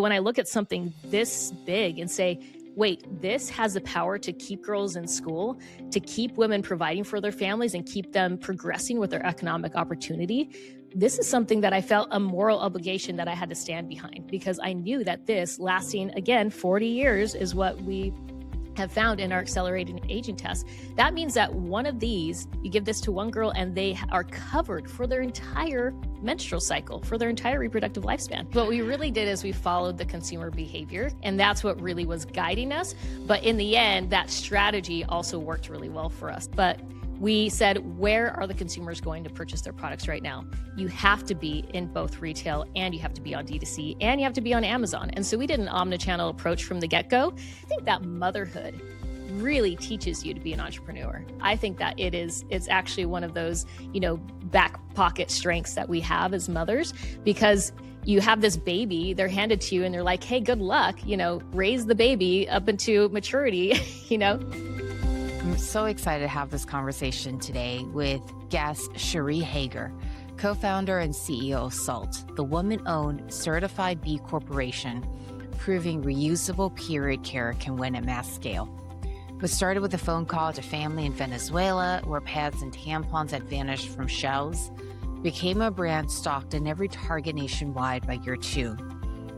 When I look at something this big and say, wait, this has the power to keep girls in school, to keep women providing for their families and keep them progressing with their economic opportunity. This is something that I felt a moral obligation that I had to stand behind, because I knew that this lasting, again, 40 years is what we have found in our accelerating aging test. That means that one of these, you give this to one girl and they are covered for their entire menstrual cycle, for their entire reproductive lifespan. What we really did is we followed the consumer behavior, and that's what really was guiding us. But in the end, that strategy also worked really well for us. But we said, where are the consumers going to purchase their products right now? You have to be in both retail, and you have to be on D2C, and you have to be on Amazon. And so we did an omnichannel approach from the get-go. I think that motherhood really teaches you to be an entrepreneur. I think that it's actually one of those, back pocket strengths that we have as mothers, because you have this baby, they're handed to you and they're like, hey, good luck, raise the baby up into maturity, I'm so excited to have this conversation today with guest Cherie Hoeger, co-founder and CEO of Saalt, the woman-owned certified B Corporation, proving reusable period care can win at mass scale. What started with a phone call to family in Venezuela, where pads and tampons had vanished from shelves, became a brand stocked in every Target nationwide by year 2,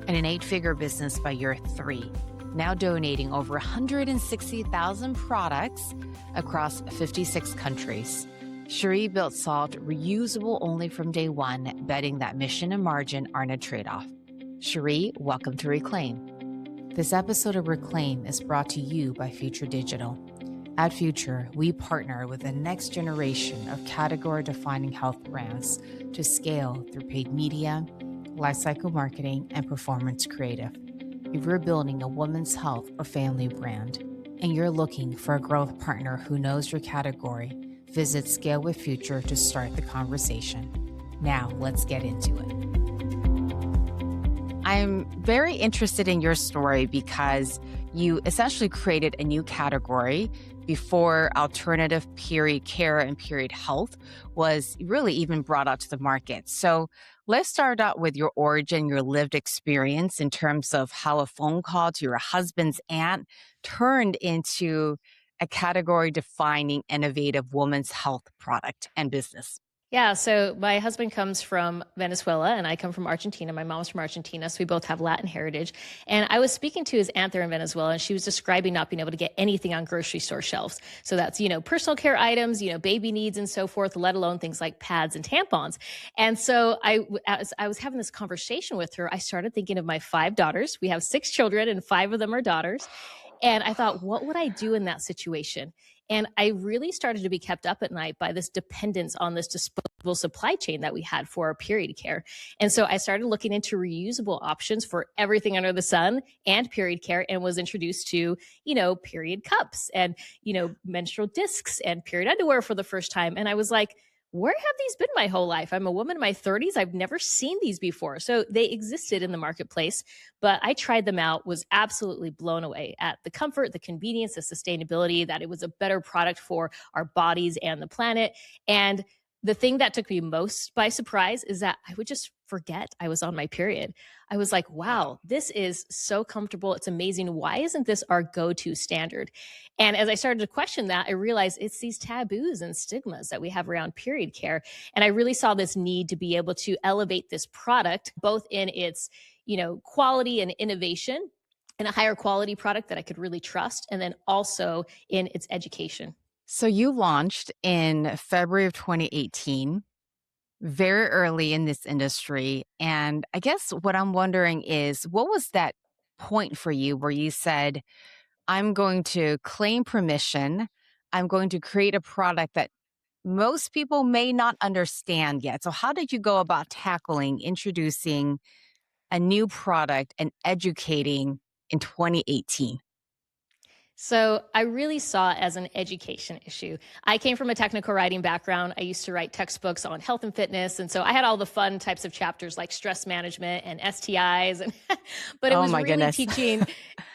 and an 8-figure business by year 3. Now donating over 160,000 products across 56 countries. Cherie built Saalt reusable only from day one, betting that mission and margin aren't a trade-off. Cherie, welcome to Reclaim. This episode of Reclaim is brought to you by Future Digital. At Future, we partner with the next generation of category-defining health brands to scale through paid media, lifecycle marketing, and performance creative. If you're building a women's health or family brand and you're looking for a growth partner who knows your category, visit Scale with Future to start the conversation. Now, let's get into it. I'm very interested in your story because you essentially created a new category before alternative period care and period health was really even brought out to the market. So let's start out with your origin, your lived experience in terms of how a phone call to your husband's aunt turned into a category-defining, innovative women's health product and business. Yeah, so my husband comes from Venezuela and I come from Argentina. My mom's from Argentina, so we both have Latin heritage. And I was speaking to his aunt there in Venezuela, and she was describing not being able to get anything on grocery store shelves. So that's, personal care items, baby needs and so forth, let alone things like pads and tampons. And so as I was having this conversation with her, I started thinking of my 5 daughters. We have 6 children and 5 of them are daughters. And I thought, what would I do in that situation? And I really started to be kept up at night by this dependence on this disposable supply chain that we had for our period care. And so I started looking into reusable options for everything under the sun and period care, and was introduced to, period cups and, menstrual discs and period underwear for the first time. And I was like, where have these been my whole life? I'm a woman in my 30s. I've never seen these before. So they existed in the marketplace, but I tried them out, was absolutely blown away at the comfort, the convenience, the sustainability, that it was a better product for our bodies and the planet. And the thing that took me most by surprise is that I would just forget I was on my period. I was like, wow, this is so comfortable. It's amazing. Why isn't this our go-to standard? And as I started to question that, I realized it's these taboos and stigmas that we have around period care. And I really saw this need to be able to elevate this product, both in its, quality and innovation, and a higher quality product that I could really trust, and then also in its education. So you launched in February of 2018, very early in this industry. And I guess what I'm wondering is, what was that point for you where you said, I'm going to claim permission, I'm going to create a product that most people may not understand yet? So how did you go about tackling, introducing a new product and educating in 2018? So I really saw it as an education issue. I came from a technical writing background. I used to write textbooks on health and fitness. And so I had all the fun types of chapters like stress management and STIs. But it was really teaching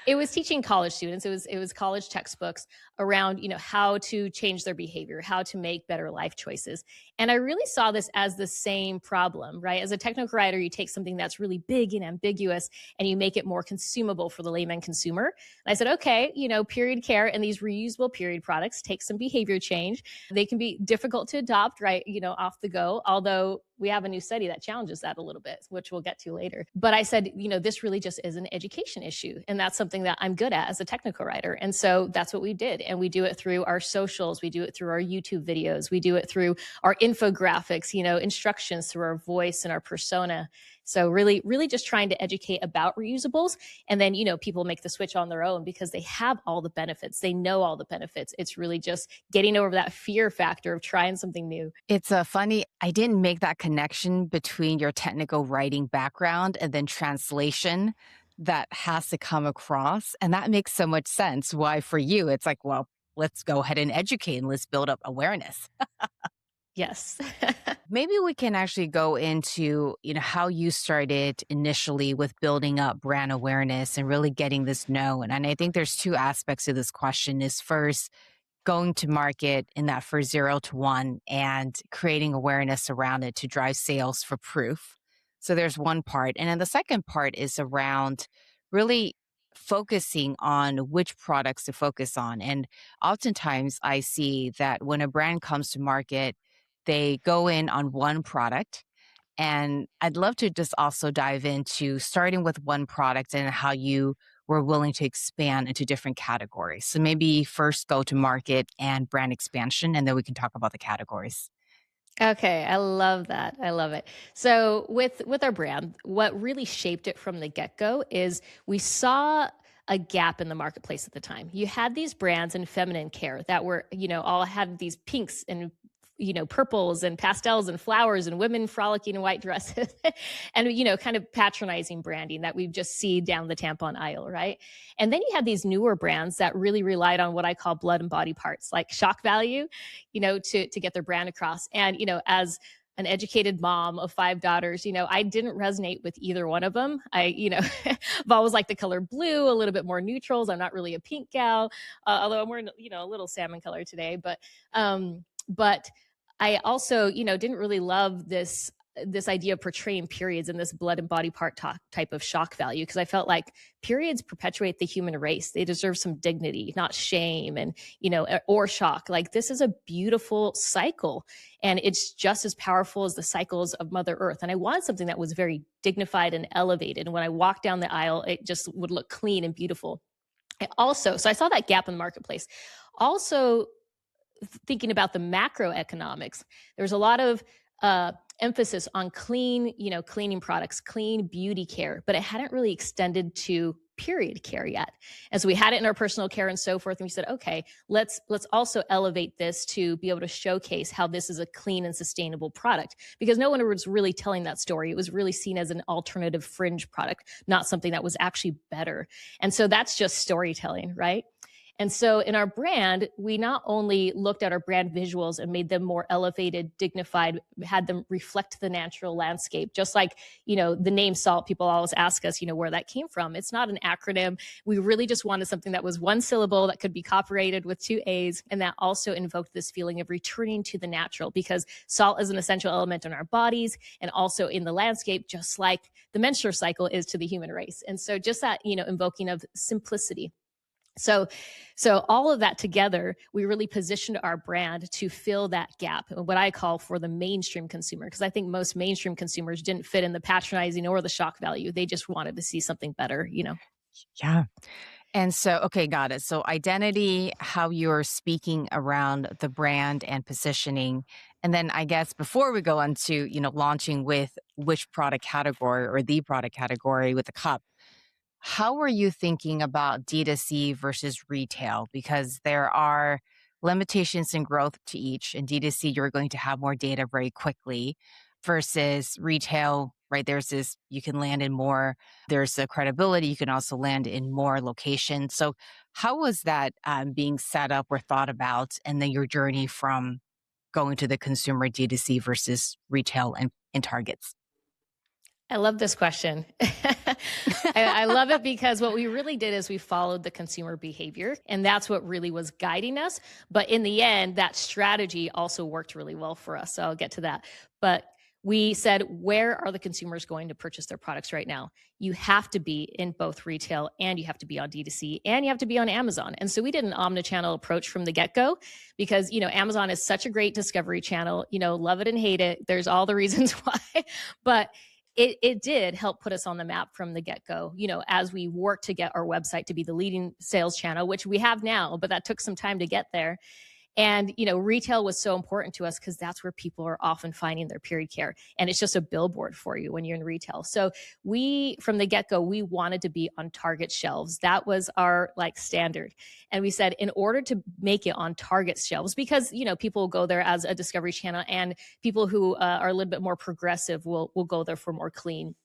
It was teaching college students. It was college textbooks around, how to change their behavior, how to make better life choices. And I really saw this as the same problem, right? As a technical writer, you take something that's really big and ambiguous and you make it more consumable for the layman consumer. And I said, okay, period care and these reusable period products take some behavior change. They can be difficult to adopt, right? Off the go, although we have a new study that challenges that a little bit, which we'll get to later. But I said, this really just is an education issue. And that's something that I'm good at as a technical writer. And so that's what we did. And we do it through our socials. We do it through our YouTube videos. We do it through our infographics, instructions through our voice and our persona. So really, really just trying to educate about reusables. And then, people make the switch on their own because they have all the benefits. They know all the benefits. It's really just getting over that fear factor of trying something new. It's a funny, I didn't make that connection between your technical writing background and then translation that has to come across. And that makes so much sense. Why for you, it's like, well, let's go ahead and educate and let's build up awareness. Yes. Maybe we can actually go into, how you started initially with building up brand awareness and really getting this known. And I think there's two aspects to this question is first, going to market in that first 0 to 1 and creating awareness around it to drive sales for proof. So there's one part. And then the second part is around really focusing on which products to focus on. And oftentimes I see that when a brand comes to market, they go in on one product. And I'd love to just also dive into starting with one product and how you were willing to expand into different categories. So maybe first go to market and brand expansion, and then we can talk about the categories. Okay, I love that. I love it. So with our brand, what really shaped it from the get-go is we saw a gap in the marketplace at the time. You had these brands in feminine care that were, all had these pinks and purples and pastels and flowers and women frolicking in white dresses and, kind of patronizing branding that we just see down the tampon aisle, right? And then you had these newer brands that really relied on what I call blood and body parts, like shock value, to get their brand across. And, as an educated mom of 5 daughters, I didn't resonate with either one of them. I've always liked the color blue, a little bit more neutrals. I'm not really a pink gal, although I'm wearing, a little salmon color today. But I also, didn't really love this idea of portraying periods in this blood and body part type of shock value because I felt like periods perpetuate the human race. They deserve some dignity, not shame and, or shock. Like this is a beautiful cycle and it's just as powerful as the cycles of Mother Earth. And I wanted something that was very dignified and elevated. And when I walked down the aisle, it just would look clean and beautiful. So I saw that gap in the marketplace. Also, thinking about the macroeconomics, there's a lot of emphasis on clean, cleaning products, clean beauty care, but it hadn't really extended to period care yet. And so we had it in our personal care and so forth. And we said, okay, let's also elevate this to be able to showcase how this is a clean and sustainable product because no one was really telling that story. It was really seen as an alternative fringe product, not something that was actually better. And so that's just storytelling, right? And so in our brand, we not only looked at our brand visuals and made them more elevated, dignified, had them reflect the natural landscape, just like, the name Saalt, people always ask us, where that came from. It's not an acronym. We really just wanted something that was one syllable that could be copyrighted with 2 A's. And that also invoked this feeling of returning to the natural because salt is an essential element in our bodies and also in the landscape, just like the menstrual cycle is to the human race. And so just that, invoking of simplicity. So all of that together, we really positioned our brand to fill that gap, what I call for the mainstream consumer, because I think most mainstream consumers didn't fit in the patronizing or the shock value. They just wanted to see something better, Yeah. And so, okay, got it. So identity, how you're speaking around the brand and positioning. And then I guess before we go on to, launching with which product category or the product category with the cup, how are you thinking about D2C versus retail? Because there are limitations in growth to each. In D2C, you're going to have more data very quickly versus retail, right? There's this, you can land in more, there's the credibility, you can also land in more locations. So, how was that being set up or thought about? And then your journey from going to the consumer D2C versus retail and targets? I love this question. I love it because what we really did is we followed the consumer behavior, and that's what really was guiding us. But in the end, that strategy also worked really well for us. So I'll get to that. But we said, where are the consumers going to purchase their products right now? You have to be in both retail and you have to be on D2C and you have to be on Amazon. And so we did an omnichannel approach from the get go because, Amazon is such a great discovery channel, love it and hate it. There's all the reasons why. But it did help put us on the map from the get go, as we worked to get our website to be the leading sales channel, which we have now, but that took some time to get there. And, retail was so important to us because that's where people are often finding their period care. And it's just a billboard for you when you're in retail. So from the get go, we wanted to be on Target shelves. That was our standard. And we said, in order to make it on Target shelves, because, people will go there as a discovery channel and people who are a little bit more progressive will go there for more clean.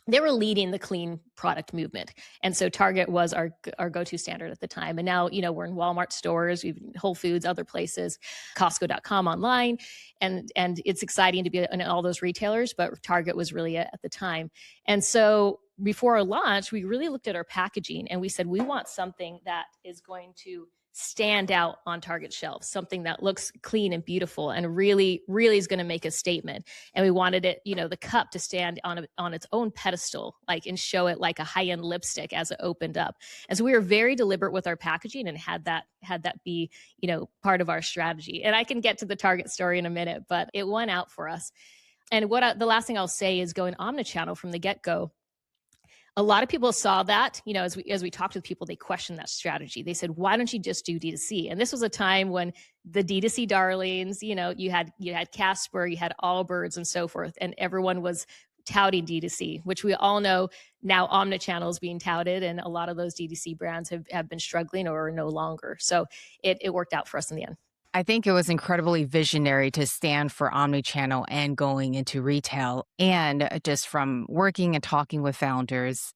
They were leading the clean product movement. And so Target was our go-to standard at the time. And now, we're in Walmart stores, we've Whole Foods, other places, Costco.com online. And it's exciting to be in all those retailers, but Target was really it at the time. And so before our launch, we really looked at our packaging and we said, we want something that is going to stand out on Target shelves, something that looks clean and beautiful and really, really is going to make a statement. And we wanted it, the cup to stand on its own pedestal, and show it like a high-end lipstick as it opened up. And so we were very deliberate with our packaging and had that be, part of our strategy. And I can get to the Target story in a minute, but it won out for us. And the last thing I'll say is going omnichannel from the get-go. A lot of people saw that, as we talked with people, they questioned that strategy. They said, why don't you just do D2C? And this was a time when the D2C darlings, you had Casper, you had Allbirds and so forth, and everyone was touting D2C, which we all know now omnichannel is being touted, and a lot of those D2C brands have been struggling or are no longer. So it worked out for us in the end. I think it was incredibly visionary to stand for omnichannel and going into retail. And just from working and talking with founders,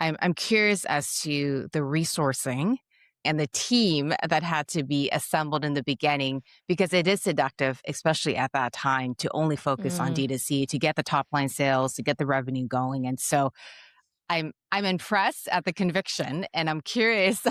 I'm curious as to the resourcing and the team that had to be assembled in the beginning, because it is seductive, especially at that time, to only focus on D2C, to get the top line sales, to get the revenue going. And so I'm impressed at the conviction, and I'm curious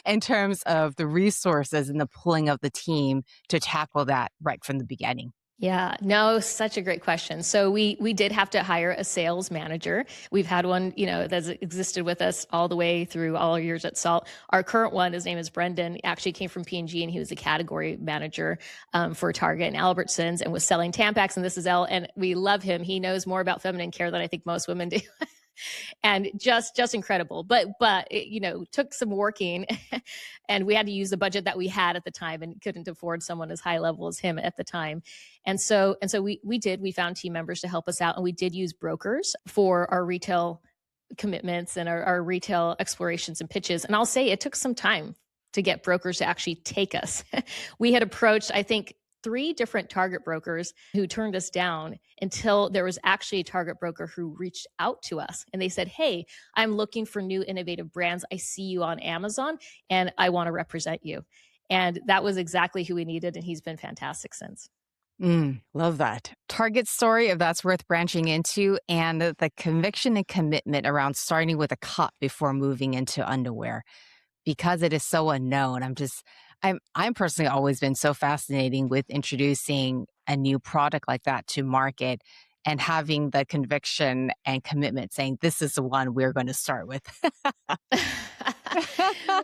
in terms of the resources and the pulling of the team to tackle that right from the beginning. Yeah, no, such a great question. So we did have to hire a sales manager. We've had one, that's existed with us all the way through all our years at Salt. Our current one, his name is Brendan, he actually came from P&G, and he was a category manager for Target and Albertsons and was selling Tampax and This Is L. And we love him. He knows more about feminine care than I think most women do. And just incredible. But it, took some working and we had to use the budget that we had at the time and couldn't afford someone as high level as him at the time. And so we found team members to help us out, and we did use brokers for our retail commitments and our retail explorations and pitches. And I'll say it took some time to get brokers to actually take us. We had approached, I think, 3 different Target brokers who turned us down until there was actually a Target broker who reached out to us and they said, hey, I'm looking for new innovative brands. I see you on Amazon and I want to represent you. And that was exactly who we needed. And he's been fantastic since. Love that. Target story, if that's worth branching into, and the conviction and commitment around starting with a cup before moving into underwear, because it is so unknown. I'm personally always been so fascinating with introducing a new product like that to market and having the conviction and commitment saying, this is the one we're going to start with.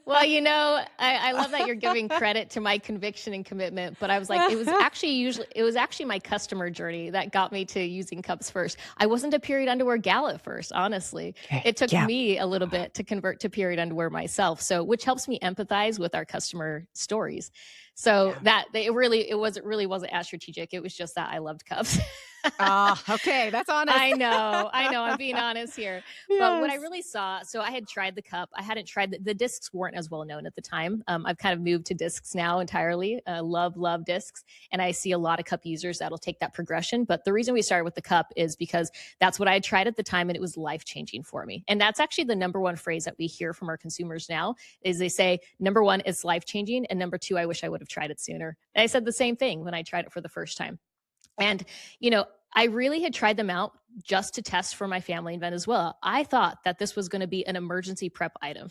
Well, I love that you're giving credit to my conviction and commitment, but I was like, it was actually my customer journey that got me to using cups first. I wasn't a period underwear gal at first, honestly. Okay. It took Yeah. me a little bit to convert to period underwear myself. So, which helps me empathize with our customer stories. So it wasn't as strategic. It was just that I loved cups. Okay, that's honest. I know. I'm being honest here. Yes. But what I really saw, so I had tried the cup. I hadn't tried the discs weren't as well known at the time. I've kind of moved to discs now entirely. Love discs. And I see a lot of cup users that'll take that progression. But the reason we started with the cup is because that's what I had tried at the time and it was life-changing for me. And that's actually the number one phrase that we hear from our consumers now is they say, number one, it's life-changing. And number two, I wish I would have tried it sooner. And I said the same thing when I tried it for the first time. And, I really had tried them out just to test for my family in Venezuela. I thought that this was going to be an emergency prep item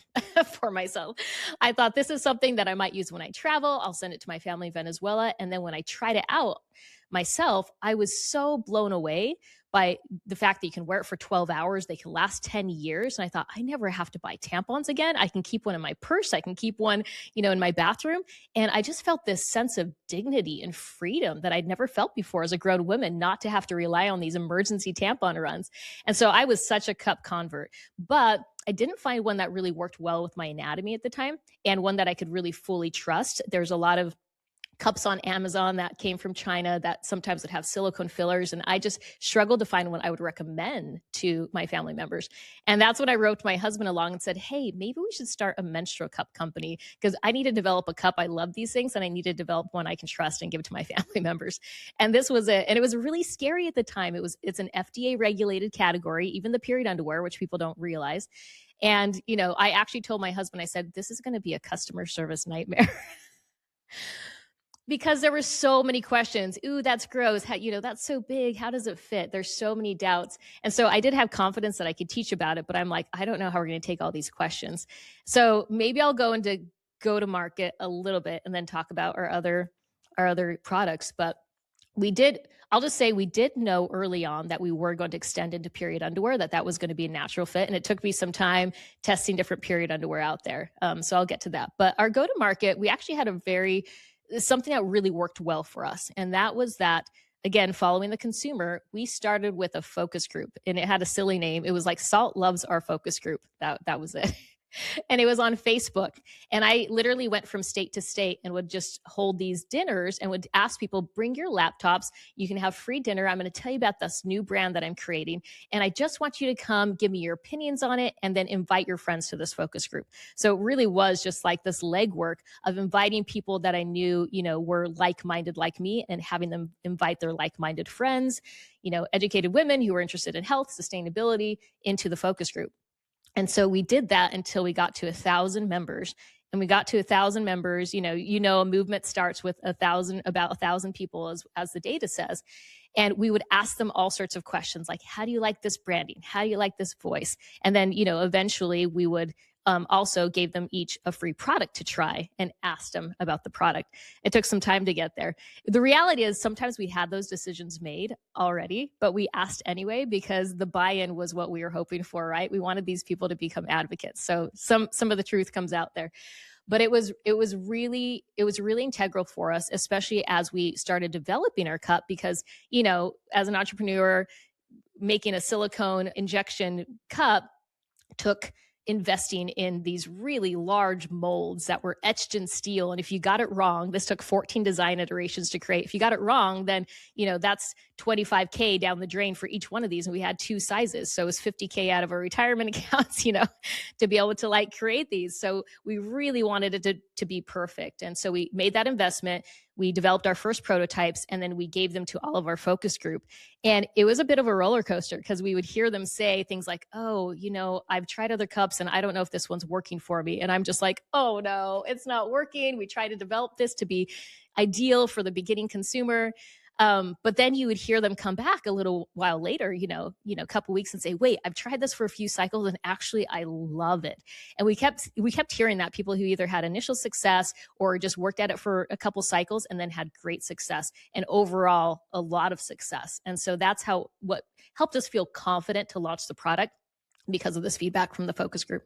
for myself. I thought this is something that I might use when I travel. I'll send it to my family in Venezuela. And then when I tried it out myself, I was so blown away by the fact that you can wear it for 12 hours. They can last 10 years. And I thought, I never have to buy tampons again. I can keep one in my purse. I can keep one, in my bathroom. And I just felt this sense of dignity and freedom that I'd never felt before as a grown woman, not to have to rely on these emergency tampon runs. And so I was such a cup convert, but I didn't find one that really worked well with my anatomy at the time and one that I could really fully trust. There's a lot of cups on Amazon that came from China that sometimes would have silicone fillers. And I just struggled to find one I would recommend to my family members. And that's when I wrote my husband along and said, hey, maybe we should start a menstrual cup company because I need to develop a cup. I love these things and I need to develop one I can trust and give it to my family members. And this was it. And it was really scary at the time. It's an FDA regulated category, even the period underwear, which people don't realize. And, I actually told my husband, I said, this is going to be a customer service nightmare. Because there were so many questions. Ooh, that's gross. How, that's so big. How does it fit? There's so many doubts. And so I did have confidence that I could teach about it, but I'm like, I don't know how we're going to take all these questions. So maybe I'll go into go to market a little bit and then talk about our other products. But I'll just say we did know early on that we were going to extend into period underwear, that was going to be a natural fit. And it took me some time testing different period underwear out there. So I'll get to that. But our go to market, we actually had something that really worked well for us. And that was that, again, following the consumer, we started with a focus group and it had a silly name. It was like Saalt loves our focus group. That was it. And it was on Facebook. And I literally went from state to state and would just hold these dinners and would ask people, bring your laptops. You can have free dinner. I'm going to tell you about this new brand that I'm creating. And I just want you to come give me your opinions on it and then invite your friends to this focus group. So it really was just like this legwork of inviting people that I knew, were like-minded like me and having them invite their like-minded friends, educated women who were interested in health, sustainability into the focus group. And so we did that until we got to 1,000 members. And we got to 1,000 members, a movement starts with about 1,000 people as the data says. And we would ask them all sorts of questions like, how do you like this branding? How do you like this voice? And then, eventually we would also gave them each a free product to try and asked them about the product. It took some time to get there. The reality is sometimes we had those decisions made already, but we asked anyway because the buy-in was what we were hoping for, right? We wanted these people to become advocates. So some of the truth comes out there. But it was really integral for us, especially as we started developing our cup because, as an entrepreneur, making a silicone injection cup took investing in these really large molds that were etched in steel. And if you got it wrong, this took 14 design iterations to create. If you got it wrong, then, that's $25K down the drain for each one of these. And we had two sizes. So it was $50K out of our retirement accounts, to be able to create these. So we really wanted it to be perfect. And so we made that investment. We developed our first prototypes and then we gave them to all of our focus group. And it was a bit of a roller coaster because we would hear them say things like, oh, I've tried other cups and I don't know if this one's working for me. And I'm just like, oh no, it's not working. We tried to develop this to be ideal for the beginning consumer. But then you would hear them come back a little while later, a couple weeks and say, wait, I've tried this for a few cycles and actually I love it. And we kept hearing that people who either had initial success or just worked at it for a couple cycles and then had great success and overall a lot of success. And so that's what helped us feel confident to launch the product because of this feedback from the focus group.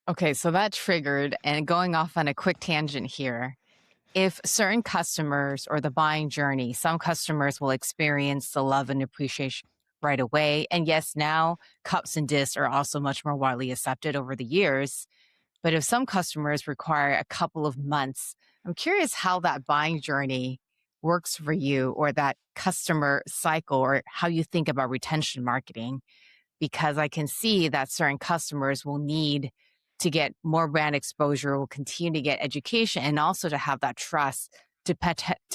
Okay, so that triggered, and going off on a quick tangent here, if certain customers or the buying journey, some customers will experience the love and appreciation right away. And yes, now cups and discs are also much more widely accepted over the years. But if some customers require a couple of months, I'm curious how that buying journey works for you or that customer cycle or how you think about retention marketing, because I can see that certain customers will need to get more brand exposure, will continue to get education, and also to have that trust to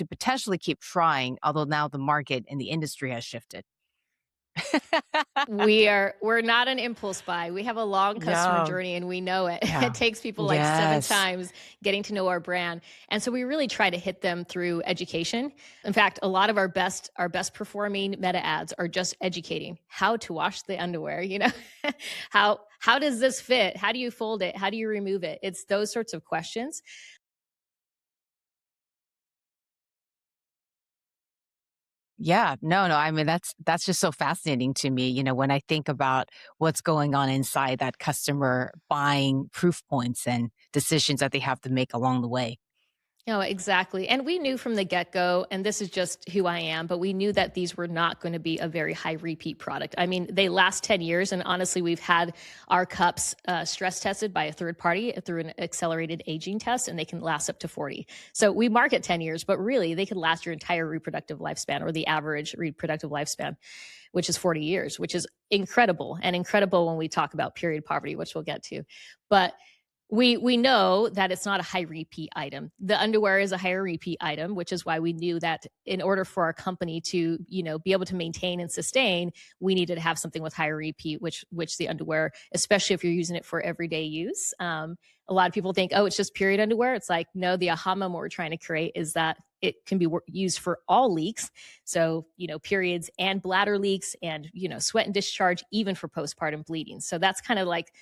potentially keep trying, although now the market and the industry has shifted. We're not an impulse buy. We have a long customer Yeah. journey and we know it. Yeah. It takes people like 7 Yes. times getting to know our brand. And so we really try to hit them through education. In fact, a lot of our best performing meta ads are just educating how to wash the underwear, how does this fit? How do you fold it? How do you remove it? It's those sorts of questions. Yeah. No, no. I mean, that's just so fascinating to me, when I think about what's going on inside that customer buying proof points and decisions that they have to make along the way. No, exactly. And we knew from the get go, and this is just who I am, but we knew that these were not going to be a very high repeat product. I mean, they last 10 years. And honestly, we've had our cups stress tested by a third party through an accelerated aging test, and they can last up to 40. So we market 10 years, but really they could last your entire reproductive lifespan or the average reproductive lifespan, which is 40 years, which is incredible and incredible when we talk about period poverty, which we'll get to. But we know that it's not a high repeat item. The underwear is a higher repeat item, which is why we knew that in order for our company to, be able to maintain and sustain, we needed to have something with higher repeat, which the underwear, especially if you're using it for everyday use. A lot of people think, oh, it's just period underwear. It's like, no, the aha moment we're trying to create is that it can be used for all leaks. So, periods and bladder leaks and, sweat and discharge, even for postpartum bleeding. So that's kind of like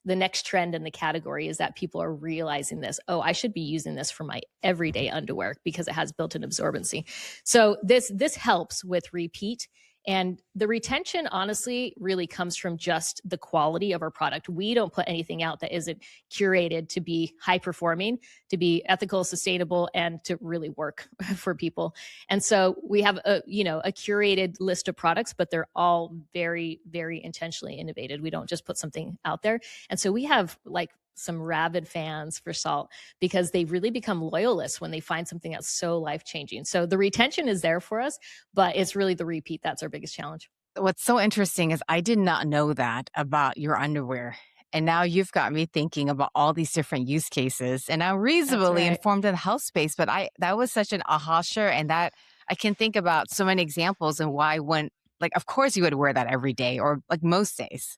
the next trend in the category is that people are realizing this. Oh, I should be using this for my everyday underwear because it has built-in absorbency. So this helps with repeat. And the retention, honestly, really comes from just the quality of our product. We don't put anything out that isn't curated to be high performing, to be ethical, sustainable, and to really work for people. And so we have a curated list of products, but they're all very, very intentionally innovated. We don't just put something out there. And so we have like some rabid fans for Salt because they really become loyalists when they find something that's so life changing. So the retention is there for us, but it's really the repeat that's our biggest challenge. What's so interesting is I did not know that about your underwear. And now you've got me thinking about all these different use cases. And I'm That's reasonably right. informed in the health space, but I that was such an aha share. And that I can think about so many examples and why when like of course you would wear that every day or like most days.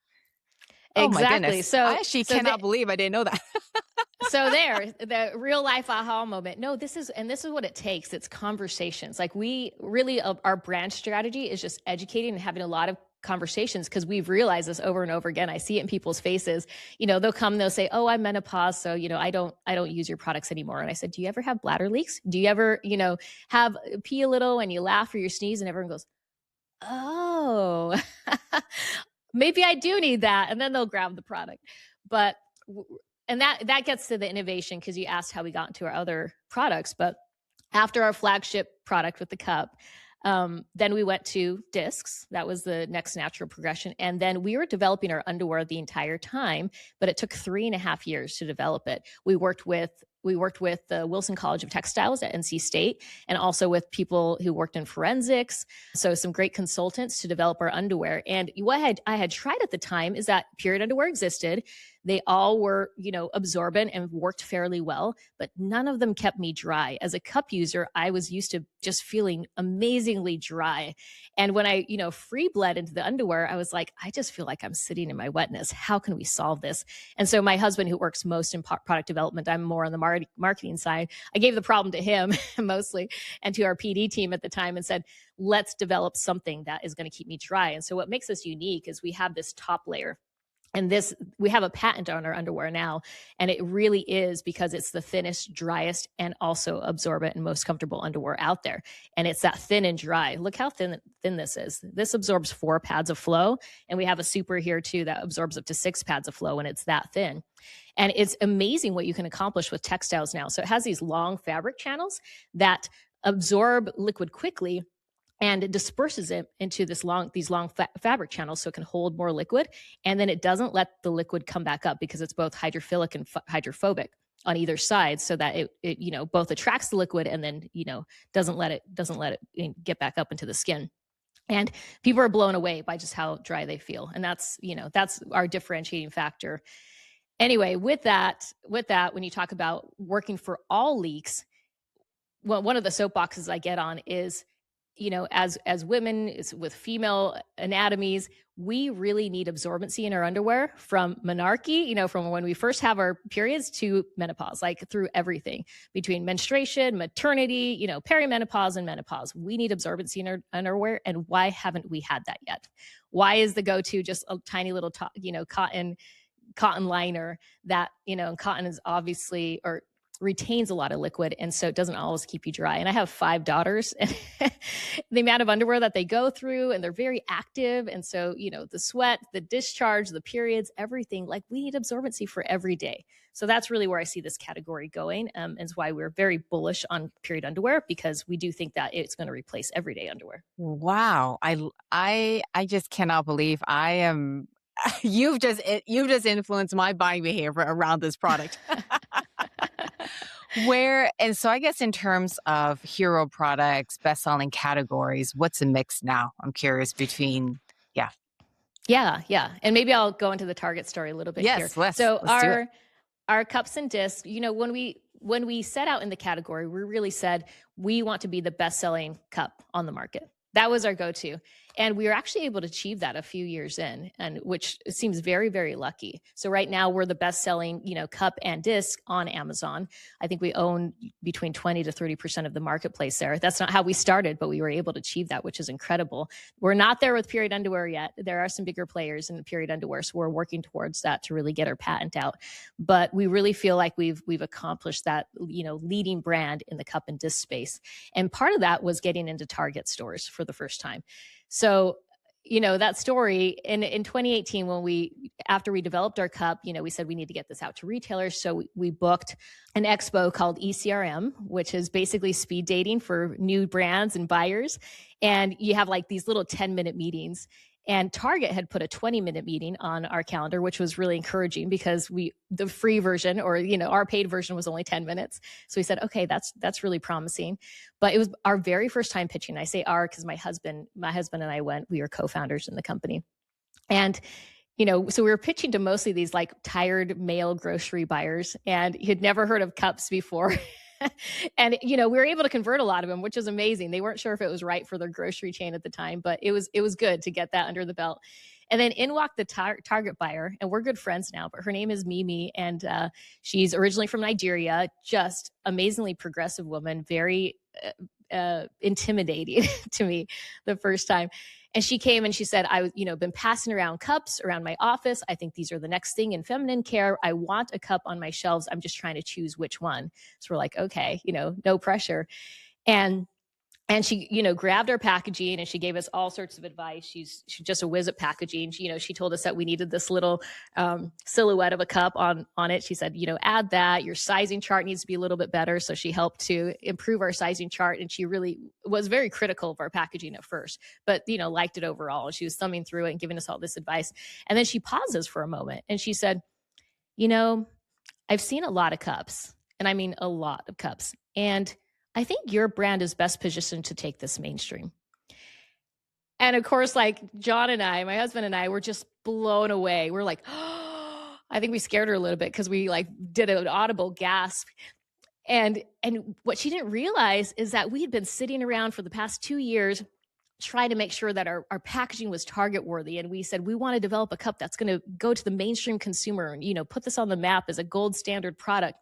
Oh my Exactly. goodness. I So actually so the, cannot believe I didn't know that. so there, the real life aha moment. No, this is what it takes. It's conversations. Like we really, our brand strategy is just educating and having a lot of conversations because we've realized this over and over again. I see it in people's faces. They'll come, they'll say, "Oh, I'm menopause, so I don't use your products anymore." And I said, "Do you ever have bladder leaks? Do you ever, have pee a little and you laugh or you sneeze?" And everyone goes, "Oh, maybe I do need that." And then they'll grab the product. But and that gets to the innovation because you asked how we got into our other products. But after our flagship product with the cup, then we went to discs. That was the next natural progression. And then we were developing our underwear the entire time, but it took 3.5 years to develop it. We worked with the Wilson College of Textiles at NC State and also with people who worked in forensics. So some great consultants to develop our underwear. And what I had tried at the time is that period underwear existed. They all were, absorbent and worked fairly well, but none of them kept me dry. As a cup user, I was used to just feeling amazingly dry. And when I, free bled into the underwear, I was like, I just feel like I'm sitting in my wetness. How can we solve this? And so my husband, who works most in product development, I'm more on the marketing side. I gave the problem to him mostly and to our PD team at the time and said, let's develop something that is going to keep me dry. And so what makes us unique is we have this top layer, and this, we have a patent on our underwear now, and it really is because it's the thinnest, driest, and also absorbent and most comfortable underwear out there. And it's that thin and dry. Look how thin this is. This absorbs 4 pads of flow, and we have a super here too that absorbs up to 6 pads of flow, and it's that thin. And it's amazing what you can accomplish with textiles now. So it has these long fabric channels that absorb liquid quickly, and it disperses it into these long fabric channels so it can hold more liquid. And then it doesn't let the liquid come back up because it's both hydrophilic and hydrophobic on either side, so that it both attracts the liquid and then doesn't let it get back up into the skin. And people are blown away by just how dry they feel, and that's our differentiating factor. Anyway, with that, when you talk about working for all leaks, well, one of the soapboxes I get on is as women with female anatomies, we really need absorbency in our underwear from menarche, from when we first have our periods to menopause, like through everything between menstruation, maternity, perimenopause and menopause. We need absorbency in our underwear. And why haven't we had that yet? Why is the go-to just a tiny little, cotton liner that, and cotton is obviously, or retains a lot of liquid, and so it doesn't always keep you dry. And I have 5 daughters, and the amount of underwear that they go through, and they're very active, and so the sweat, the discharge, the periods, everything, like we need absorbency for every day. So that's really where I see this category going, and is why we're very bullish on period underwear, because we do think that it's going to replace everyday underwear. Wow. I just cannot believe I am you've just influenced my buying behavior around this product. And so I guess in terms of hero products, best-selling categories, what's the mix now? I'm curious between, yeah. Yeah. And maybe I'll go into the Target story a little bit here. Yes, let's So do it. our cups and discs, when we set out in the category, we really said we want to be the best-selling cup on the market. That was our go-to. And we were actually able to achieve that a few years in, and which seems very, very lucky. So right now we're the best-selling, cup and disc on Amazon. I think we own between 20 to 30% of the marketplace there. That's not how we started, but we were able to achieve that, which is incredible. We're not there with period underwear yet. There are some bigger players in the period underwear, so we're working towards that to really get our patent out. But we really feel like we've accomplished that, leading brand in the cup and disc space. And part of that was getting into Target stores for the first time. So, that story in 2018, after we developed our cup, we said we need to get this out to retailers. So we booked an expo called ECRM, which is basically speed dating for new brands and buyers. And you have like these little 10-minute meetings. And Target had put a 20-minute meeting on our calendar, which was really encouraging, because the free version, or our paid version, was only 10 minutes. So we said, okay, that's really promising. But it was our very first time pitching. I say our because my husband and I went. We were co-founders in the company, and so we were pitching to mostly these like tired male grocery buyers, and he had never heard of cups before. And we were able to convert a lot of them, which is amazing. They weren't sure if it was right for their grocery chain at the time, but it was good to get that under the belt. And then in walked the Target buyer, and we're good friends now, but her name is Mimi, and she's originally from Nigeria, just amazingly progressive woman, very intimidating to me the first time. And she came and she said, I've been passing around cups around my office. I think these are the next thing in feminine care. I want a cup on my shelves. I'm just trying to choose which one. So we're like, okay, no pressure. And she, grabbed our packaging, and she gave us all sorts of advice. She's just a whiz at packaging. She told us that we needed this little silhouette of a cup on it. She said, add that. Your sizing chart needs to be a little bit better. So she helped to improve our sizing chart. And she really was very critical of our packaging at first, but, liked it overall. She was thumbing through it and giving us all this advice. And then she pauses for a moment and she said, I've seen a lot of cups, and I mean a lot of cups. And I think your brand is best positioned to take this mainstream. And of course, like John and I, my husband and I, were just blown away. We're like, oh, I think we scared her a little bit, because we like did an audible gasp. And what she didn't realize is that we had been sitting around for the past 2 years trying to make sure that our packaging was Target worthy. And we said, we want to develop a cup that's going to go to the mainstream consumer and, put this on the map as a gold standard product.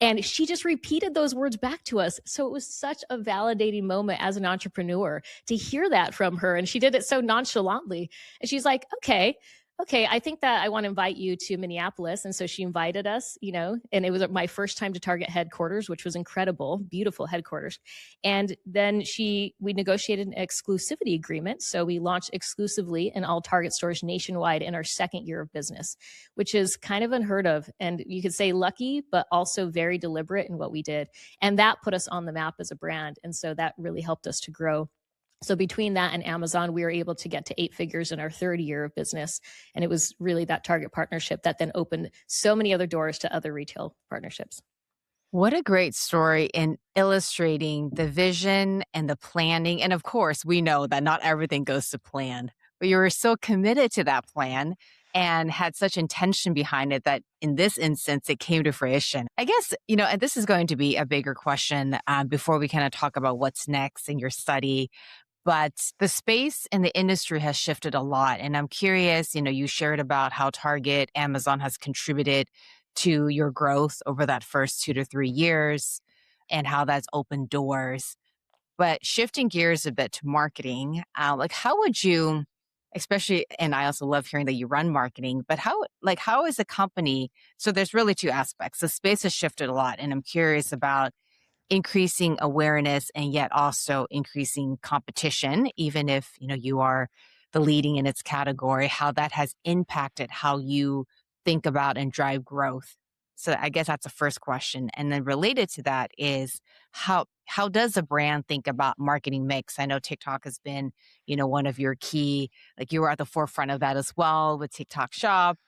And she just repeated those words back to us. So it was such a validating moment as an entrepreneur to hear that from her. And she did it so nonchalantly. And she's like, okay, I think that I want to invite you to Minneapolis. And so she invited us, and it was my first time to Target headquarters, which was incredible, beautiful headquarters. And then we negotiated an exclusivity agreement. So we launched exclusively in all Target stores nationwide in our second year of business, which is kind of unheard of. And you could say lucky, but also very deliberate in what we did. And that put us on the map as a brand. And so that really helped us to grow. So between that and Amazon, we were able to get to 8 figures in our third year of business. And it was really that Target partnership that then opened so many other doors to other retail partnerships. What a great story in illustrating the vision and the planning. And of course, we know that not everything goes to plan, but you were so committed to that plan and had such intention behind it that in this instance, it came to fruition. I guess, and this is going to be a bigger question before we kind of talk about what's next in your study. but the space and the industry has shifted a lot. And I'm curious, you shared about how Target, Amazon has contributed to your growth over that first 2 to 3 years and how that's opened doors. But shifting gears a bit to marketing, like how would you, especially, and I also love hearing that you run marketing, but how is a company? So there's really two aspects. The space has shifted a lot, and I'm curious about increasing awareness and yet also increasing competition, even if you are the leading in its category, how that has impacted how you think about and drive growth. So I guess that's the first question. And then related to that is how does a brand think about marketing mix? I know TikTok has been, one of your key, like you were at the forefront of that as well with TikTok Shop.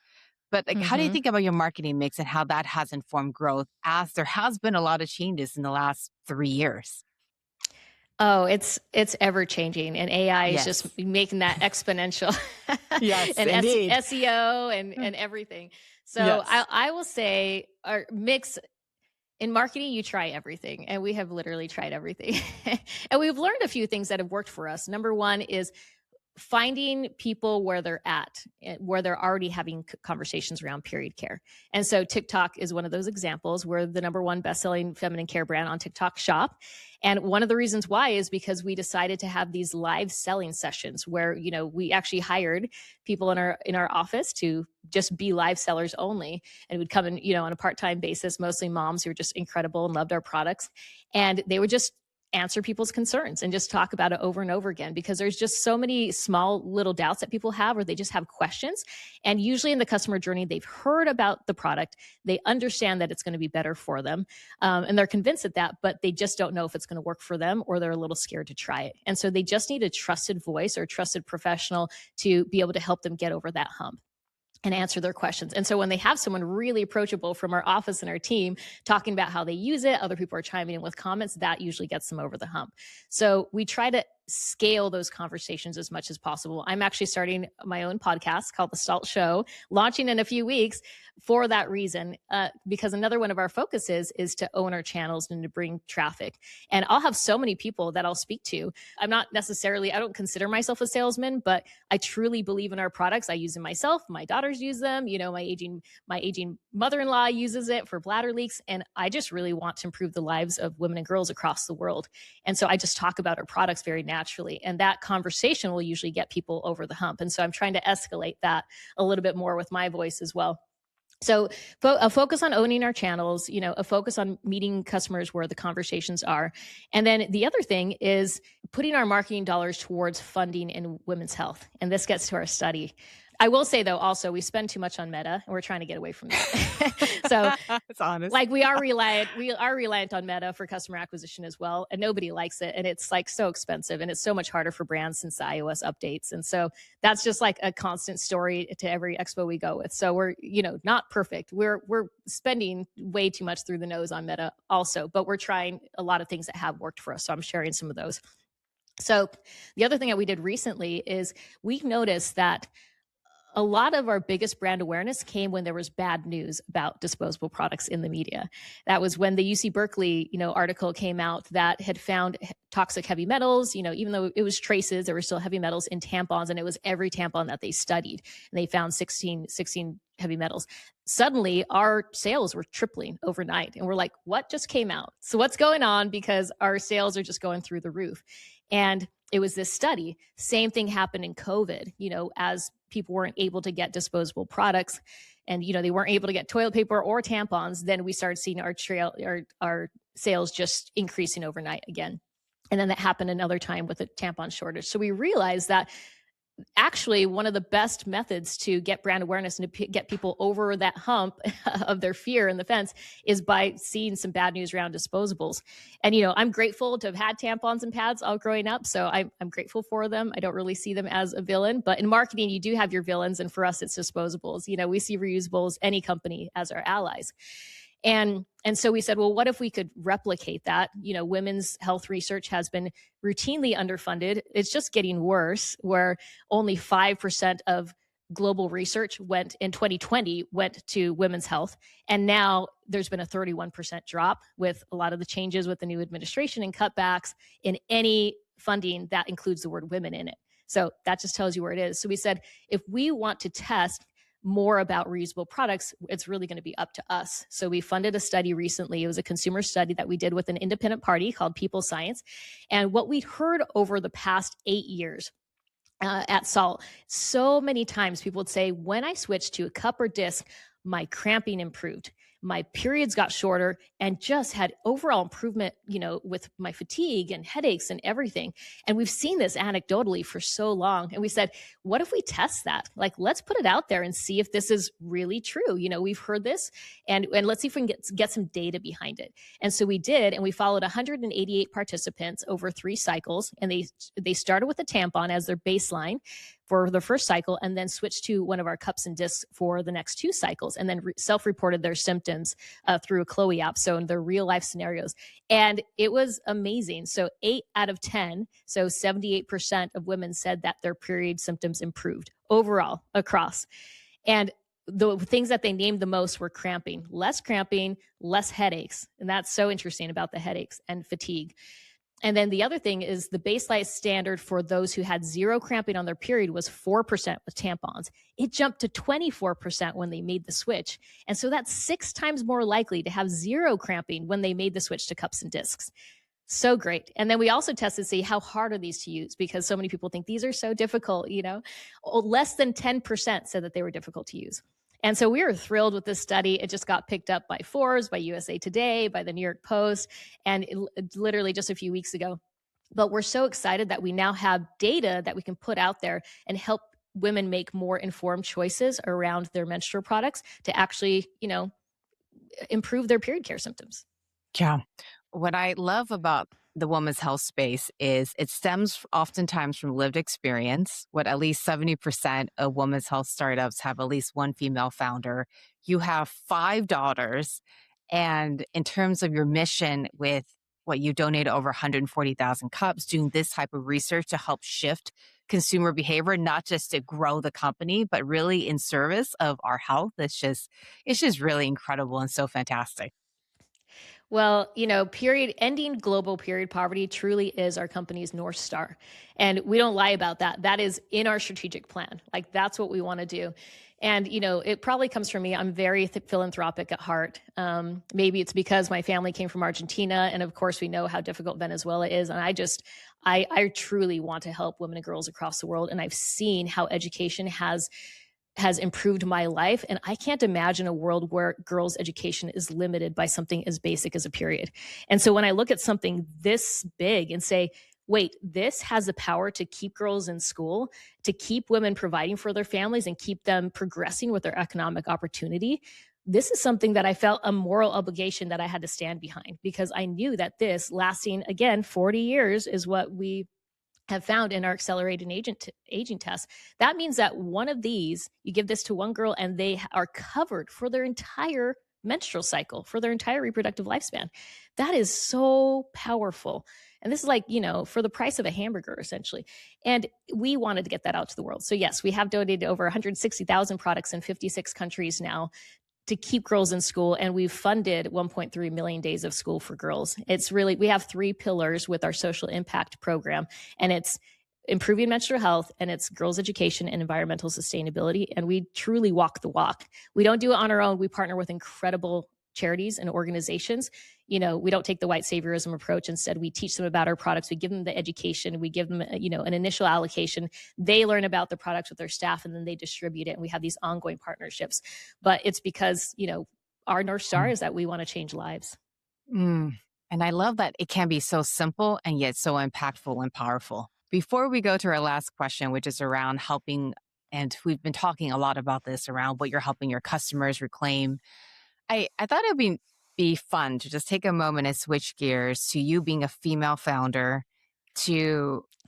But like, how do you Hmm. think about your marketing mix and how that has informed growth as there has been a lot of changes in the last 3 years? Oh, it's ever changing, and AI is Yes. just making that exponential, Yes, and indeed. SEO and Mm. everything. So Yes. I will say our mix in marketing, you try everything, and we have literally tried everything, and we've learned a few things that have worked for us. Number one is finding people where they're at, where they're already having conversations around period care. And so TikTok is one of those examples. We're the number one best-selling feminine care brand on TikTok Shop. And one of the reasons why is because we decided to have these live selling sessions where, we actually hired people in our office to just be live sellers only, and would come in, on a part-time basis, mostly moms who are just incredible and loved our products. And they would just answer people's concerns and just talk about it over and over again, because there's just so many small little doubts that people have, or they just have questions. And usually in the customer journey, they've heard about the product, they understand that it's going to be better for them, and they're convinced of that, but they just don't know if it's going to work for them, or they're a little scared to try it. And so they just need a trusted voice or a trusted professional to be able to help them get over that hump and answer their questions. And so when they have someone really approachable from our office and our team talking about how they use it, other people are chiming in with comments, that usually gets them over the hump. So we try to scale those conversations as much as possible. I'm actually starting my own podcast called The Saalt Show, launching in a few weeks for that reason, because another one of our focuses is to own our channels and to bring traffic. And I'll have so many people that I'll speak to. I don't consider myself a salesman, but I truly believe in our products. I use them myself. My daughters use them. My aging mother-in-law uses it for bladder leaks. And I just really want to improve the lives of women and girls across the world. And so I just talk about our products very naturally. And that conversation will usually get people over the hump. And so I'm trying to escalate that a little bit more with my voice as well. So a focus on owning our channels, a focus on meeting customers where the conversations are. And then the other thing is putting our marketing dollars towards funding in women's health. And this gets to our study. I will say, though, also, we spend too much on Meta, and we're trying to get away from that. So It's honest. like we are reliant on Meta for customer acquisition as well, and nobody likes it, and it's like so expensive, and it's so much harder for brands since the iOS updates. And so that's just like a constant story to every expo we go with. So we're not perfect, we're spending way too much through the nose on Meta also, but we're trying a lot of things that have worked for us, so I'm sharing some of those. So the other thing that we did recently is we noticed that a lot of our biggest brand awareness came when there was bad news about disposable products in the media. That was when the UC Berkeley, article came out that had found toxic heavy metals, even though it was traces, there were still heavy metals in tampons, and it was every tampon that they studied. And they found 16 heavy metals. Suddenly our sales were tripling overnight. And we're like, what just came out? So what's going on? Because our sales are just going through the roof. And it was this study. Same thing happened in COVID, as people weren't able to get disposable products, and they weren't able to get toilet paper or tampons, then we started seeing our sales just increasing overnight again. And then that happened another time with a tampon shortage. So we realized that actually one of the best methods to get brand awareness and to get people over that hump of their fear and the fence is by seeing some bad news around disposables. And I'm grateful to have had tampons and pads all growing up, so I'm grateful for them. I don't really see them as a villain, but in marketing you do have your villains, and for us it's disposables. We see reusables, any company, as our allies. And so we said, well, what if we could replicate that? Women's health research has been routinely underfunded. It's just getting worse, where only 5% of global research in 2020 went to women's health. And now there's been a 31% drop with a lot of the changes with the new administration and cutbacks in any funding that includes the word women in it. So that just tells you where it is. So we said, if we want to test more about reusable products, it's really going to be up to us. So we funded a study recently. It was a consumer study that we did with an independent party called People Science. And what we'd heard over the past 8 years at Salt, so many times people would say, when I switched to a cup or disc, my cramping improved. My periods got shorter and just had overall improvement, with my fatigue and headaches and everything. And we've seen this anecdotally for so long. And we said, what if we test that? Like, let's put it out there and see if this is really true. We've heard this, and let's see if we can get some data behind it. And so we did, and we followed 188 participants over 3 cycles. And they started with a tampon as their baseline for the first cycle, and then switched to one of our cups and discs for the next 2 cycles, and then self-reported their symptoms through a Chloe app, so in their real life scenarios. And it was amazing. So 8 out of 10, so 78% of women said that their period symptoms improved overall across. And the things that they named the most were cramping, less headaches. And that's so interesting about the headaches and fatigue. And then the other thing is the baseline standard for those who had 0 cramping on their period was 4% with tampons. It jumped to 24% when they made the switch. And so that's 6 times more likely to have 0 cramping when they made the switch to cups and discs. So great. And then we also tested to see how hard are these to use, because so many people think these are so difficult, Less than 10% said that they were difficult to use. And so we were thrilled with this study. It just got picked up by Forbes, by USA Today, by the New York Post, and literally just a few weeks ago. But we're so excited that we now have data that we can put out there and help women make more informed choices around their menstrual products to actually, improve their period care symptoms. Yeah. What I love about the women's health space is it stems oftentimes from lived experience. What at least 70% of women's health startups have at least one female founder. You have 5 daughters. And in terms of your mission with what you donate over 140,000 cups, doing this type of research to help shift consumer behavior, not just to grow the company, but really in service of our health. It's just really incredible and so fantastic. Well, ending global period poverty truly is our company's North Star. And we don't lie about that. That is in our strategic plan. Like, that's what we want to do. And, it probably comes from me. I'm very philanthropic at heart. Maybe it's because my family came from Argentina. And of course, we know how difficult Venezuela is. And I truly want to help women and girls across the world. And I've seen how education has improved my life. And I can't imagine a world where girls' education is limited by something as basic as a period. And so when I look at something this big and say, wait, this has the power to keep girls in school, to keep women providing for their families and keep them progressing with their economic opportunity. This is something that I felt a moral obligation that I had to stand behind, because I knew that this lasting, again, 40 years is what we have found in our accelerated aging tests. That means that one of these, you give this to one girl and they are covered for their entire menstrual cycle, for their entire reproductive lifespan. That is so powerful. And this is like, for the price of a hamburger, essentially. And we wanted to get that out to the world. So yes, we have donated over 160,000 products in 56 countries now to keep girls in school. And we've funded 1.3 million days of school for girls. We have 3 pillars with our social impact program, and it's improving menstrual health, and it's girls' education and environmental sustainability. And we truly walk the walk. We don't do it on our own. We partner with incredible charities and organizations. We don't take the white saviorism approach. Instead, we teach them about our products. We give them the education. We give them, an initial allocation. They learn about the products with their staff, and then they distribute it. And we have these ongoing partnerships. But it's because, our North Star is that we want to change lives. Mm. And I love that it can be so simple and yet so impactful and powerful. Before we go to our last question, which is around helping, and we've been talking a lot about this around what you're helping your customers reclaim. I thought it would be fun to just take a moment and switch gears to you being a female founder.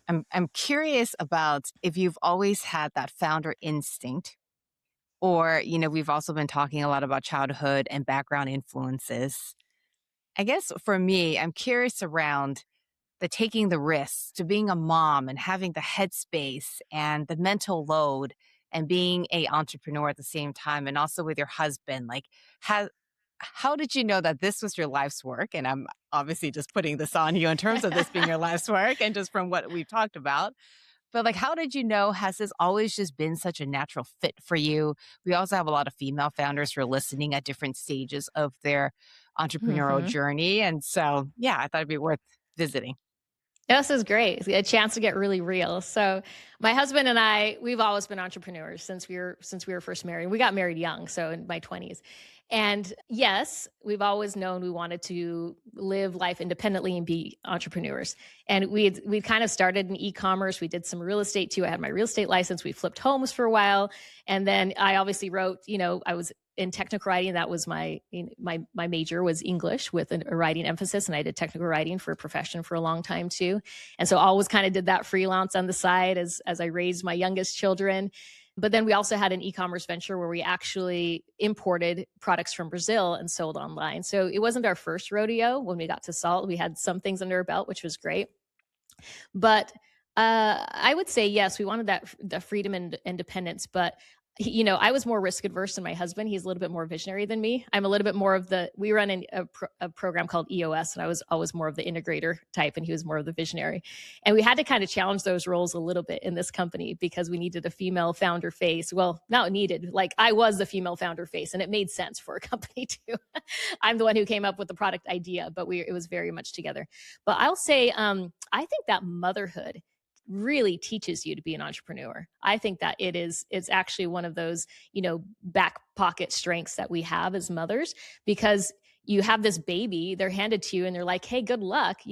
I'm curious about if you've always had that founder instinct, or, we've also been talking a lot about childhood and background influences. I guess for me, I'm curious around the taking the risks to being a mom and having the headspace and the mental load and being a entrepreneur at the same time, and also with your husband. Like, how did you know that this was your life's work? And I'm obviously just putting this on you in terms of this being your life's work and just from what we've talked about. But like, how did you know? Has this always just been such a natural fit for you? We also have a lot of female founders who are listening at different stages of their entrepreneurial Hmm. journey. And so, yeah, I thought it'd be worth visiting. This is great. It's a chance to get really real. So, my husband and I, we've always been entrepreneurs since we were first married. We got married young, so in my 20s. And yes, we've always known we wanted to live life independently and be entrepreneurs. And we kind of started in e-commerce. We did some real estate too. I had my real estate license. We flipped homes for a while, and then I obviously wrote. I was in technical writing. That was my major was English with a writing emphasis, and I did technical writing for a profession for a long time too. And so always kind of did that freelance on the side as I raised my youngest children. But then we also had an e-commerce venture where we actually imported products from Brazil and sold online. So it wasn't our first rodeo when we got to Salt. We had some things under our belt, which was great. But I would say yes, we wanted that the freedom and independence, but I was more risk adverse than my husband. He's a little bit more visionary than me. I'm a little bit more of we run a program called EOS, and I was always more of the integrator type, and he was more of the visionary. And we had to kind of challenge those roles a little bit in this company because we needed a female founder face. Well, not needed, like I was the female founder face, and it made sense for a company too. I'm the one who came up with the product idea, but it was very much together. But I'll say, I think that motherhood really teaches you to be an entrepreneur. I think that it's actually one of those, back pocket strengths that we have as mothers because you have this baby, they're handed to you and they're like, "Hey, good luck,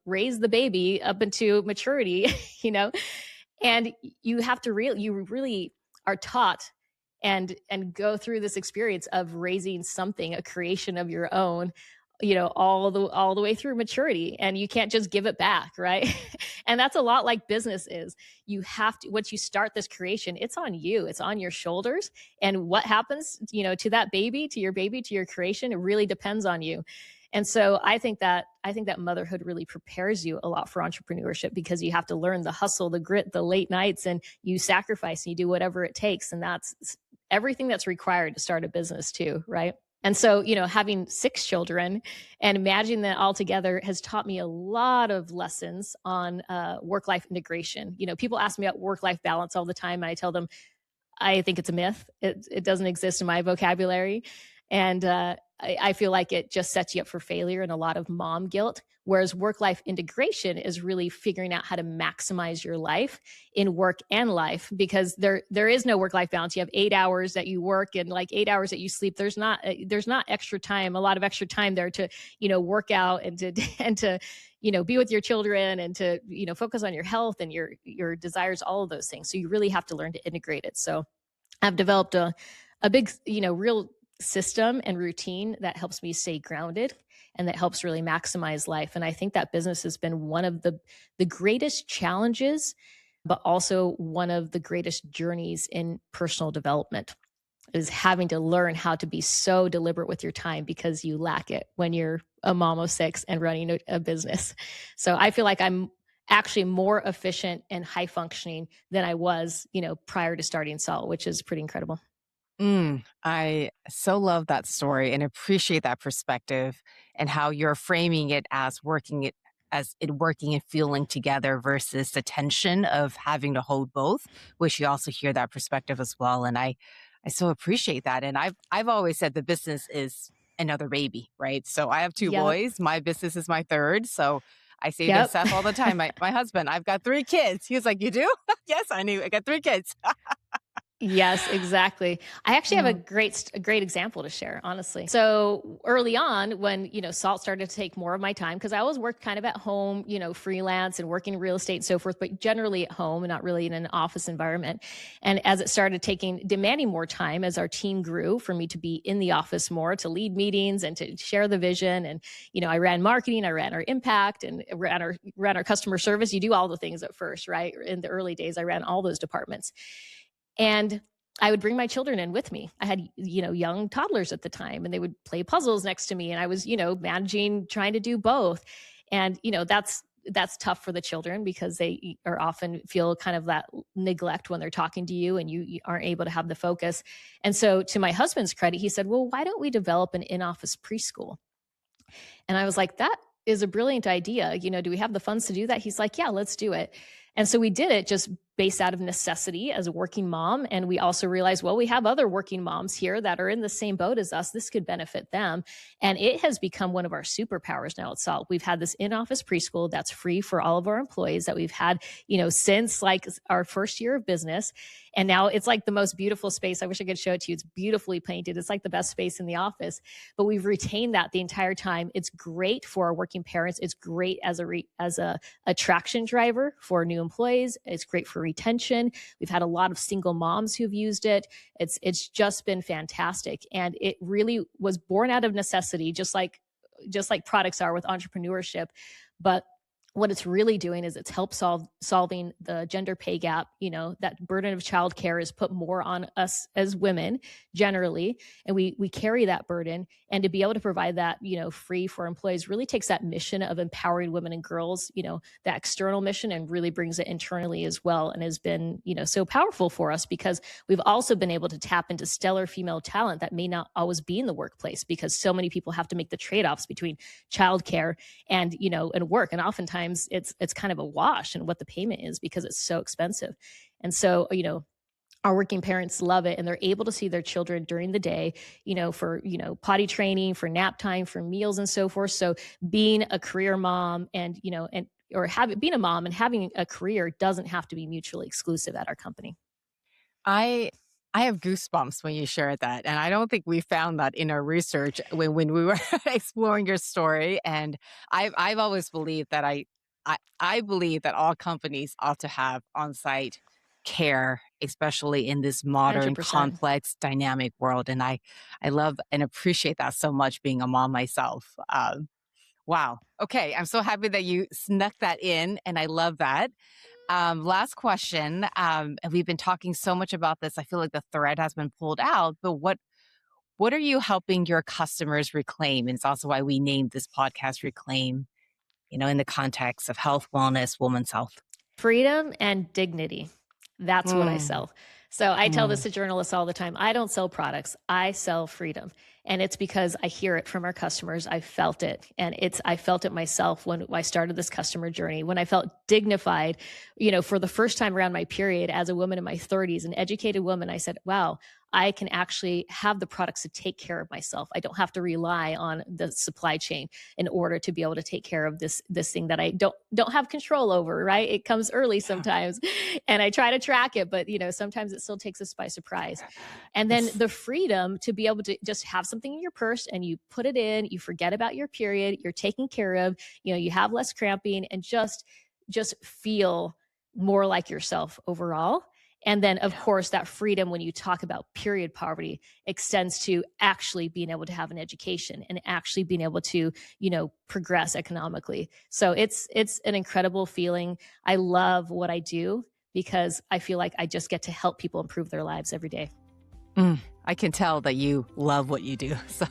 raise the baby up into maturity," you know. And you really are taught and go through this experience of raising something, a creation of your own, all the way through maturity, and you can't just give it back, right? And that's a lot like business is. You have to, once you start this creation, it's on you, it's on your shoulders. And what happens, to that baby, to your creation, it really depends on you. And so I think that motherhood really prepares you a lot for entrepreneurship because you have to learn the hustle, the grit, the late nights, and you sacrifice and you do whatever it takes. And that's everything that's required to start a business too, right? And so, having 6 children and imagining that all together has taught me a lot of lessons on work life integration. People ask me about work life balance all the time. And I tell them, I think it's a myth. It doesn't exist in my vocabulary. And I feel like it just sets you up for failure and a lot of mom guilt. Whereas work life integration is really figuring out how to maximize your life in work and life because there is no work life balance. You have 8 hours that you work and like 8 hours that you sleep. There's not extra time, a lot of extra time there to, work out and to and to be with your children and to focus on your health and your desires, all of those things. So you really have to learn to integrate it. So I've developed a big real system and routine that helps me stay grounded and that helps really maximize life. And I think that business has been one of the greatest challenges, but also one of the greatest journeys in personal development is having to learn how to be so deliberate with your time because you lack it when you're a mom of 6 and running a business. So I feel like I'm actually more efficient and high functioning than I was, prior to starting Salt, which is pretty incredible. I so love that story and appreciate that perspective and how you're framing it as it working and feeling together versus the tension of having to hold both, which you also hear that perspective as well. And I so appreciate that. And I've always said the business is another baby, right? So I have 2 Yep. boys. My business is my third. So I say to Yep. Seth all the time, my husband, I've got 3 kids. He was like, "You do?" Yes, I knew. I got 3 kids. Yes, exactly. I actually have a great example to share, honestly. So early on, when Salt started to take more of my time, because I always worked kind of at home, freelance and working in real estate and so forth, but generally at home and not really in an office environment. And as it started demanding more time, as our team grew, for me to be in the office more, to lead meetings and to share the vision, and I ran marketing, I ran our impact, and ran our customer service. You do all the things at first, right? In the early days, I ran all those departments. And I would bring my children in with me. I had, young toddlers at the time, and they would play puzzles next to me. And I was, managing, trying to do both. And, that's tough for the children because they are often feel kind of that neglect when they're talking to you and you aren't able to have the focus. And so to my husband's credit, he said, well, why don't we develop an in-office preschool? And I was like, that is a brilliant idea. Do we have the funds to do that? He's like, yeah, let's do it. And so we did it just based out of necessity as a working mom. And we also realized, well, we have other working moms here that are in the same boat as us. This could benefit them. And it has become one of our superpowers now at Saalt. We've had this in-office preschool that's free for all of our employees that we've had, since like our first year of business. And now it's like the most beautiful space. I wish I could show it to you. It's beautifully painted. It's like the best space in the office, but we've retained that the entire time. It's great for our working parents. It's great as a attraction driver for new employees. It's great for retention. We've had a lot of single moms who've used it. It's just been fantastic. And it really was born out of necessity, just like products are with entrepreneurship. But what it's really doing is it's helped solving the gender pay gap. That burden of childcare is put more on us as women generally, and we carry that burden. And to be able to provide that, free for employees really takes that mission of empowering women and girls, that external mission, and really brings it internally as well. And has been, so powerful for us because we've also been able to tap into stellar female talent that may not always be in the workplace because so many people have to make the trade-offs between childcare and, and work. And oftentimes it's kind of a wash in what the payment is because it's so expensive. And so, our working parents love it, and they're able to see their children during the day, for, potty training, for nap time, for meals and so forth. So being a career mom and, being a mom and having a career doesn't have to be mutually exclusive at our company. I have goosebumps when you share that. And I don't think we found that in our research when we were exploring your story. And I've always believed that I believe that all companies ought to have on-site care, especially in this modern, 100%. complex, dynamic world. And I love and appreciate that so much being a mom myself. Wow. Okay. I'm so happy that you snuck that in. And I love that. Last question. And we've been talking so much about this. I feel like the thread has been pulled out, but what are you helping your customers reclaim? And it's also why we named this podcast Reclaim, in the context of health, wellness, women's health. Freedom and dignity. That's what I sell. So I tell this to journalists all the time. I don't sell products. I sell freedom. And it's because I hear it from our customers. I felt it. And I felt it myself when I started this customer journey, when I felt dignified, for the first time around my period as a woman in my 30s, an educated woman. I said, wow, I can actually have the products to take care of myself. I don't have to rely on the supply chain in order to be able to take care of this thing that I don't have control over, right? It comes early sometimes and I try to track it, but sometimes it still takes us by surprise. And then the freedom to be able to just have something in your purse and you put it in, you forget about your period, you're taken care of, you have less cramping and just feel more like yourself overall. And then, of course, that freedom when you talk about period poverty extends to actually being able to have an education and actually being able to, progress economically. So it's an incredible feeling. I love what I do because I feel like I just get to help people improve their lives every day. I can tell that you love what you do. So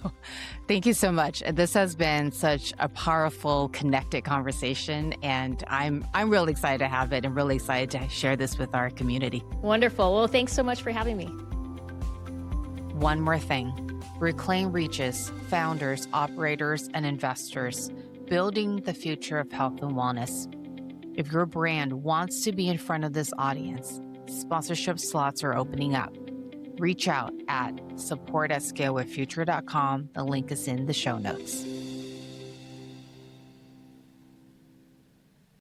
thank you so much. This has been such a powerful, connected conversation. And I'm really excited to have it and really excited to share this with our community. Wonderful. Well, thanks so much for having me. One more thing. Reclaim reaches founders, operators, and investors, building the future of health and wellness. If your brand wants to be in front of this audience, sponsorship slots are opening up. Reach out at support@scalewithfuture.com. The link is in the show notes.